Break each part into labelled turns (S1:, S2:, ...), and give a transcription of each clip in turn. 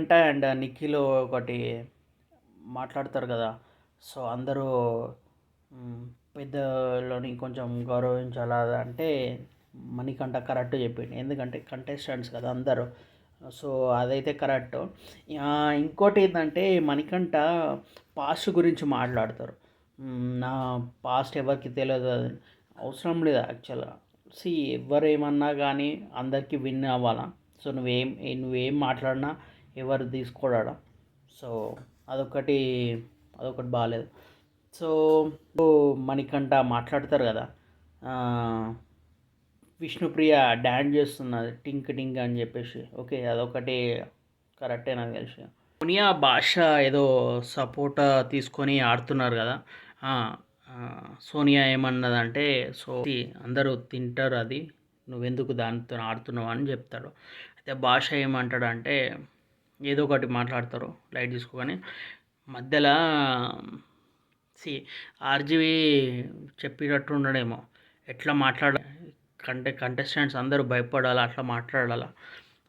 S1: And Nikhil ఒకటి మాట్లాడతారు కదా. సో అందరూ మ్, పెద్దలని కొంచెం గౌరవించాలా అంటే మణికంఠ కరెక్ట్ చెప్పిండు. ఎందుకంటే కంటెస్టెంట్స్ కదా అందరూ. సో అదైతే కరెక్ట్. ఇంకోటి ఏంటంటే మణికంఠ పాస్ట్ గురించి మాట్లాడతారు. నా పాస్ట్ ఎవరికి తెలియదు అది. అవసరం లేదు యాక్చువల్గా. సి ఎవరేమన్నా కానీ అందరికీ విన్ అవ్వాలా. సో నువ్వేం మాట్లాడినా ఎవరు తీసుకోడా. సో అదొకటి అదొకటి బాగాలేదు. సో మణికంఠ మాట్లాడతారు కదా. ఆ, విష్ణుప్రియ డ్యాన్స్ చేస్తున్నది టింక్ టింక్ అని చెప్పేసి. ఓకే అదొకటి కరెక్టే నాకు తెలిసి. సోనియా భాష ఏదో సపోర్ట్ తీసుకొని ఆడుతున్నారు కదా. ఆ, ఆ, సోనియా ఏమన్నదంటే సో అందరూ తింటారు అది, నువ్వెందుకు దానితో ఆడుతున్నావు అని చెప్తాడు. అయితే భాష ఏమంటాడంటే ఏదో ఒకటి మాట్లాడతారు లైట్ తీసుకోగానే మధ్యలో సి ఆర్జీవి చెప్పినట్టు ఉండడేమో ఎట్లా కంటెస్టెంట్స్ అందరూ భయపడాలి అట్లా మాట్లాడాలా.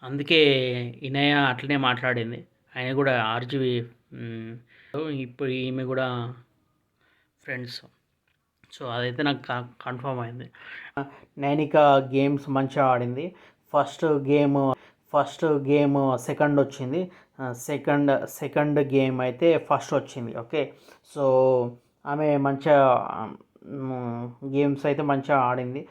S1: అందుకే ఇనయ అట్లనే మాట్లాడింది. ఆయన కూడా ఆర్జీవి. ఇప్పుడు ఈమె కూడా ఫ్రెండ్స్. సో అదైతే నాకు కన్ఫర్మ్ అయింది. నైనిక గేమ్స్ మంచిగా ఆడింది. First game first game second వచ్చింది. సెకండ్ గేమ్ అయితే ఫస్ట్ వచ్చింది. ఓకే. సో ఆమె మంచిగా గేమ్స్ అయితే మంచిగా ఆడింది.